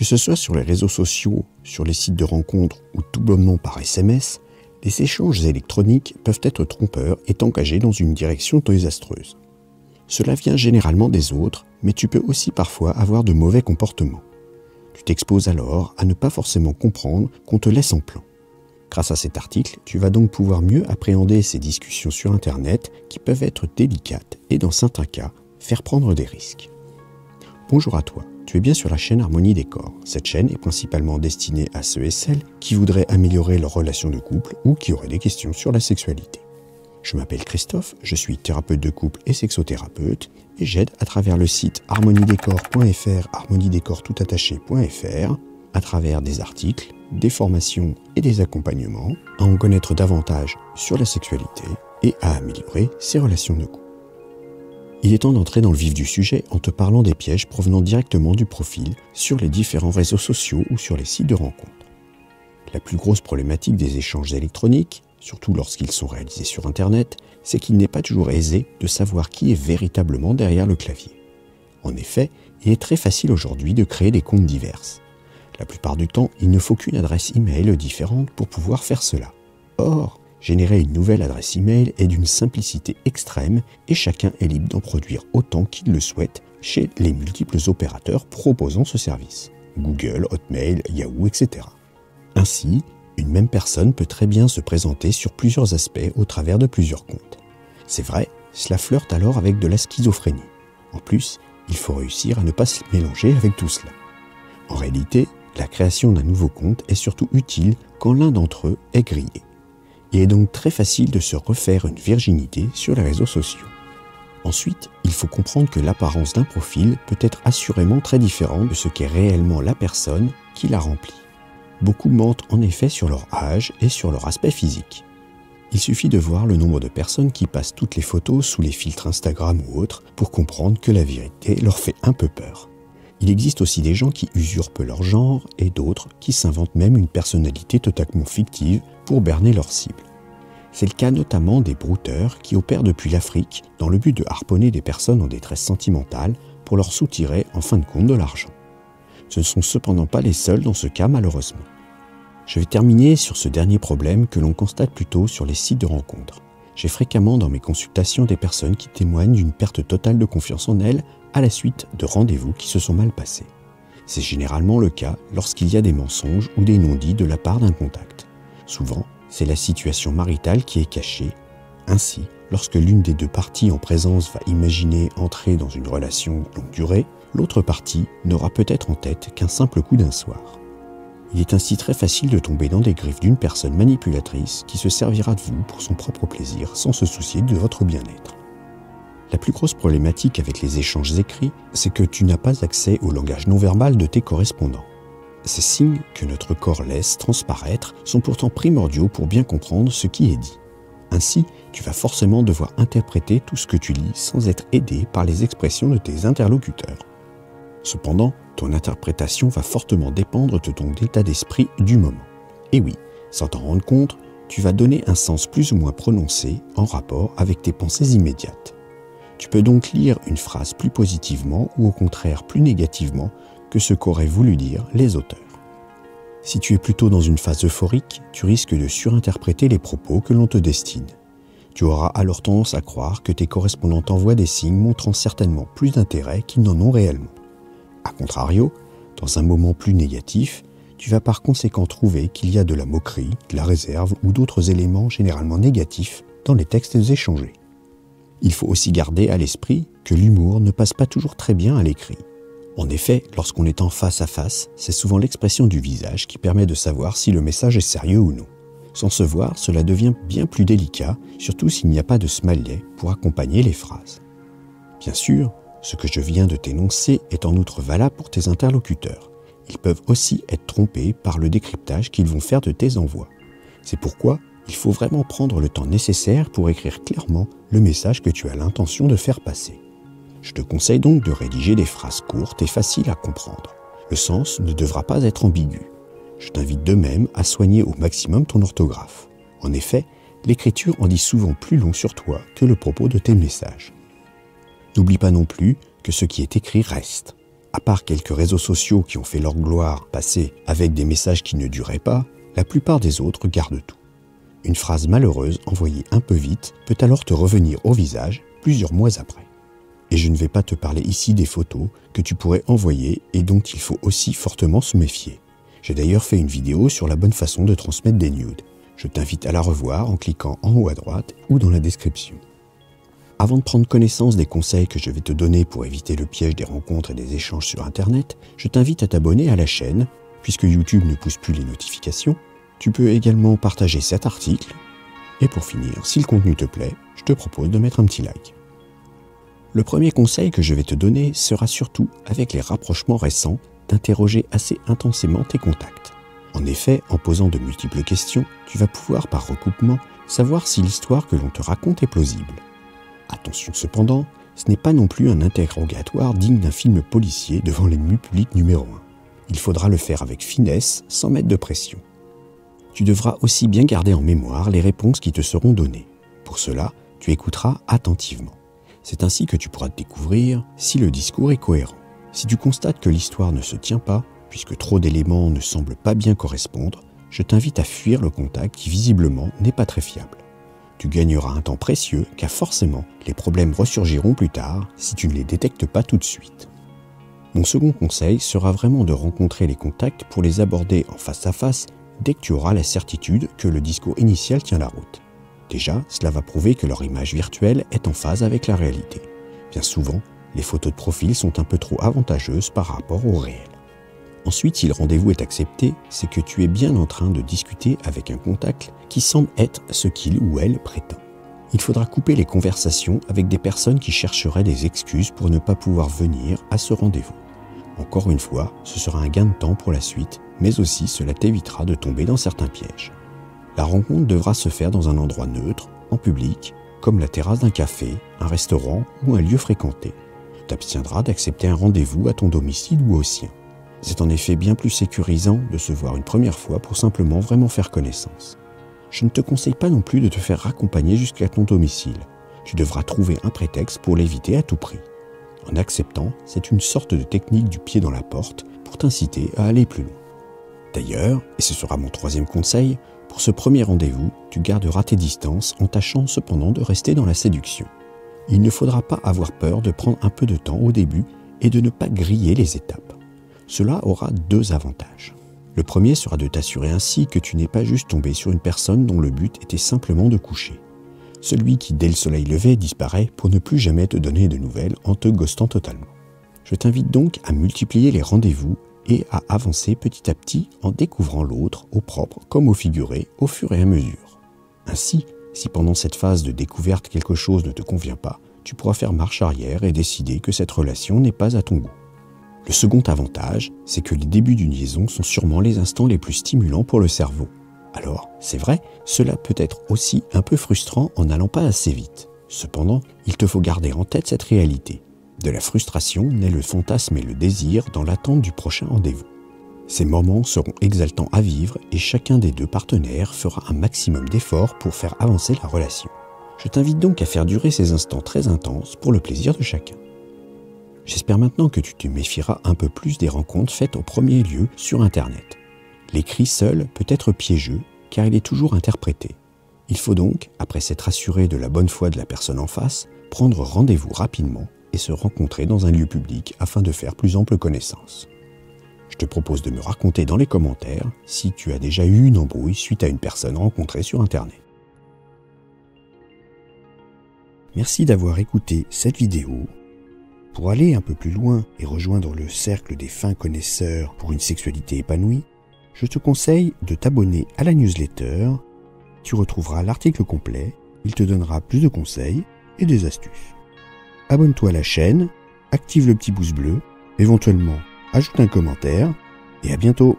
Que ce soit sur les réseaux sociaux, sur les sites de rencontres ou tout bonnement par SMS, les échanges électroniques peuvent être trompeurs et t'engager dans une direction désastreuse. Cela vient généralement des autres, mais tu peux aussi parfois avoir de mauvais comportements. Tu t'exposes alors à ne pas forcément comprendre qu'on te laisse en plan. Grâce à cet article, tu vas donc pouvoir mieux appréhender ces discussions sur Internet qui peuvent être délicates et dans certains cas, faire prendre des risques. Bonjour à toi, tu es bien sur la chaîne Harmonie Décor. Cette chaîne est principalement destinée à ceux et celles qui voudraient améliorer leurs relations de couple ou qui auraient des questions sur la sexualité. Je m'appelle Christophe, je suis thérapeute de couple et sexothérapeute et j'aide à travers le site harmoniedécor.fr, harmoniedécortoutattaché.fr, à travers des articles, des formations et des accompagnements, à en connaître davantage sur la sexualité et à améliorer ses relations de couple. Il est temps d'entrer dans le vif du sujet en te parlant des pièges provenant directement du profil sur les différents réseaux sociaux ou sur les sites de rencontres. La plus grosse problématique des échanges électroniques, surtout lorsqu'ils sont réalisés sur Internet, c'est qu'il n'est pas toujours aisé de savoir qui est véritablement derrière le clavier. En effet, il est très facile aujourd'hui de créer des comptes divers. La plupart du temps, il ne faut qu'une adresse email différente pour pouvoir faire cela. Or, générer une nouvelle adresse email est d'une simplicité extrême et chacun est libre d'en produire autant qu'il le souhaite chez les multiples opérateurs proposant ce service. Google, Hotmail, Yahoo, etc. Ainsi, une même personne peut très bien se présenter sur plusieurs aspects au travers de plusieurs comptes. C'est vrai, cela flirte alors avec de la schizophrénie. En plus, il faut réussir à ne pas se mélanger avec tout cela. En réalité, la création d'un nouveau compte est surtout utile quand l'un d'entre eux est grillé. Il est donc très facile de se refaire une virginité sur les réseaux sociaux. Ensuite, il faut comprendre que l'apparence d'un profil peut être assurément très différente de ce qu'est réellement la personne qui la remplit. Beaucoup mentent en effet sur leur âge et sur leur aspect physique. Il suffit de voir le nombre de personnes qui passent toutes les photos sous les filtres Instagram ou autres pour comprendre que la vérité leur fait un peu peur. Il existe aussi des gens qui usurpent leur genre et d'autres qui s'inventent même une personnalité totalement fictive pour berner leur cible. C'est le cas notamment des brouteurs qui opèrent depuis l'Afrique dans le but de harponner des personnes en détresse sentimentale pour leur soutirer en fin de compte de l'argent. Ce ne sont cependant pas les seuls dans ce cas malheureusement. Je vais terminer sur ce dernier problème que l'on constate plutôt sur les sites de rencontres. J'ai fréquemment dans mes consultations des personnes qui témoignent d'une perte totale de confiance en elles à la suite de rendez-vous qui se sont mal passés. C'est généralement le cas lorsqu'il y a des mensonges ou des non-dits de la part d'un contact. Souvent, c'est la situation maritale qui est cachée. Ainsi, lorsque l'une des deux parties en présence va imaginer entrer dans une relation longue durée, l'autre partie n'aura peut-être en tête qu'un simple coup d'un soir. Il est ainsi très facile de tomber dans des griffes d'une personne manipulatrice qui se servira de vous pour son propre plaisir sans se soucier de votre bien-être. La plus grosse problématique avec les échanges écrits, c'est que tu n'as pas accès au langage non-verbal de tes correspondants. Ces signes que notre corps laisse transparaître sont pourtant primordiaux pour bien comprendre ce qui est dit. Ainsi, tu vas forcément devoir interpréter tout ce que tu lis sans être aidé par les expressions de tes interlocuteurs. Cependant, ton interprétation va fortement dépendre de ton état d'esprit du moment. Et oui, sans t'en rendre compte, tu vas donner un sens plus ou moins prononcé en rapport avec tes pensées immédiates. Tu peux donc lire une phrase plus positivement ou au contraire plus négativement que ce qu'auraient voulu dire les auteurs. Si tu es plutôt dans une phase euphorique, tu risques de surinterpréter les propos que l'on te destine. Tu auras alors tendance à croire que tes correspondants t'envoient des signes montrant certainement plus d'intérêt qu'ils n'en ont réellement. A contrario, dans un moment plus négatif, tu vas par conséquent trouver qu'il y a de la moquerie, de la réserve ou d'autres éléments généralement négatifs dans les textes échangés. Il faut aussi garder à l'esprit que l'humour ne passe pas toujours très bien à l'écrit. En effet, lorsqu'on est en face à face, c'est souvent l'expression du visage qui permet de savoir si le message est sérieux ou non. Sans se voir, cela devient bien plus délicat, surtout s'il n'y a pas de smiley pour accompagner les phrases. Bien sûr, ce que je viens de t'énoncer est en outre valable pour tes interlocuteurs. Ils peuvent aussi être trompés par le décryptage qu'ils vont faire de tes envois. C'est pourquoi il faut vraiment prendre le temps nécessaire pour écrire clairement le message que tu as l'intention de faire passer. Je te conseille donc de rédiger des phrases courtes et faciles à comprendre. Le sens ne devra pas être ambigu. Je t'invite de même à soigner au maximum ton orthographe. En effet, l'écriture en dit souvent plus long sur toi que le propos de tes messages. N'oublie pas non plus que ce qui est écrit reste. À part quelques réseaux sociaux qui ont fait leur gloire passer avec des messages qui ne duraient pas, la plupart des autres gardent tout. Une phrase malheureuse envoyée un peu vite peut alors te revenir au visage plusieurs mois après. Et je ne vais pas te parler ici des photos que tu pourrais envoyer et dont il faut aussi fortement se méfier. J'ai d'ailleurs fait une vidéo sur la bonne façon de transmettre des nudes. Je t'invite à la revoir en cliquant en haut à droite ou dans la description. Avant de prendre connaissance des conseils que je vais te donner pour éviter le piège des rencontres et des échanges sur Internet, je t'invite à t'abonner à la chaîne, puisque YouTube ne pousse plus les notifications. Tu peux également partager cet article. Et pour finir, si le contenu te plaît, je te propose de mettre un petit like. Le premier conseil que je vais te donner sera surtout, avec les rapprochements récents, d'interroger assez intensément tes contacts. En effet, en posant de multiples questions, tu vas pouvoir par recoupement savoir si l'histoire que l'on te raconte est plausible. Attention cependant, ce n'est pas non plus un interrogatoire digne d'un film policier devant l'ennemi public numéro 1. Il faudra le faire avec finesse, sans mettre de pression. Tu devras aussi bien garder en mémoire les réponses qui te seront données. Pour cela, tu écouteras attentivement. C'est ainsi que tu pourras découvrir si le discours est cohérent. Si tu constates que l'histoire ne se tient pas, puisque trop d'éléments ne semblent pas bien correspondre, je t'invite à fuir le contact qui visiblement n'est pas très fiable. Tu gagneras un temps précieux car forcément les problèmes ressurgiront plus tard si tu ne les détectes pas tout de suite. Mon second conseil sera vraiment de rencontrer les contacts pour les aborder en face à face dès que tu auras la certitude que le discours initial tient la route. Déjà, cela va prouver que leur image virtuelle est en phase avec la réalité. Bien souvent, les photos de profil sont un peu trop avantageuses par rapport au réel. Ensuite, si le rendez-vous est accepté, c'est que tu es bien en train de discuter avec un contact qui semble être ce qu'il ou elle prétend. Il faudra couper les conversations avec des personnes qui chercheraient des excuses pour ne pas pouvoir venir à ce rendez-vous. Encore une fois, ce sera un gain de temps pour la suite, mais aussi cela t'évitera de tomber dans certains pièges. La rencontre devra se faire dans un endroit neutre, en public, comme la terrasse d'un café, un restaurant ou un lieu fréquenté. Tu t'abstiendras d'accepter un rendez-vous à ton domicile ou au sien. C'est en effet bien plus sécurisant de se voir une première fois pour simplement vraiment faire connaissance. Je ne te conseille pas non plus de te faire raccompagner jusqu'à ton domicile. Tu devras trouver un prétexte pour l'éviter à tout prix. En acceptant, c'est une sorte de technique du pied dans la porte pour t'inciter à aller plus loin. D'ailleurs, et ce sera mon troisième conseil, pour ce premier rendez-vous, tu garderas tes distances en tâchant cependant de rester dans la séduction. Il ne faudra pas avoir peur de prendre un peu de temps au début et de ne pas griller les étapes. Cela aura deux avantages. Le premier sera de t'assurer ainsi que tu n'es pas juste tombé sur une personne dont le but était simplement de coucher. Celui qui, dès le soleil levé, disparaît pour ne plus jamais te donner de nouvelles en te ghostant totalement. Je t'invite donc à multiplier les rendez-vous et à avancer petit à petit en découvrant l'autre au propre comme au figuré au fur et à mesure. Ainsi, si pendant cette phase de découverte quelque chose ne te convient pas, tu pourras faire marche arrière et décider que cette relation n'est pas à ton goût. Le second avantage, c'est que les débuts d'une liaison sont sûrement les instants les plus stimulants pour le cerveau. Alors, c'est vrai, cela peut être aussi un peu frustrant en n'allant pas assez vite. Cependant, il te faut garder en tête cette réalité. De la frustration naît le fantasme et le désir dans l'attente du prochain rendez-vous. Ces moments seront exaltants à vivre et chacun des deux partenaires fera un maximum d'efforts pour faire avancer la relation. Je t'invite donc à faire durer ces instants très intenses pour le plaisir de chacun. J'espère maintenant que tu te méfieras un peu plus des rencontres faites au premier lieu sur Internet. L'écrit seul peut être piégeux car il est toujours interprété. Il faut donc, après s'être assuré de la bonne foi de la personne en face, prendre rendez-vous rapidement et se rencontrer dans un lieu public afin de faire plus ample connaissance. Je te propose de me raconter dans les commentaires si tu as déjà eu une embrouille suite à une personne rencontrée sur Internet. Merci d'avoir écouté cette vidéo. Pour aller un peu plus loin et rejoindre le cercle des fins connaisseurs pour une sexualité épanouie, je te conseille de t'abonner à la newsletter. Tu retrouveras l'article complet, il te donnera plus de conseils et des astuces. Abonne-toi à la chaîne, active le petit pouce bleu, éventuellement ajoute un commentaire et à bientôt.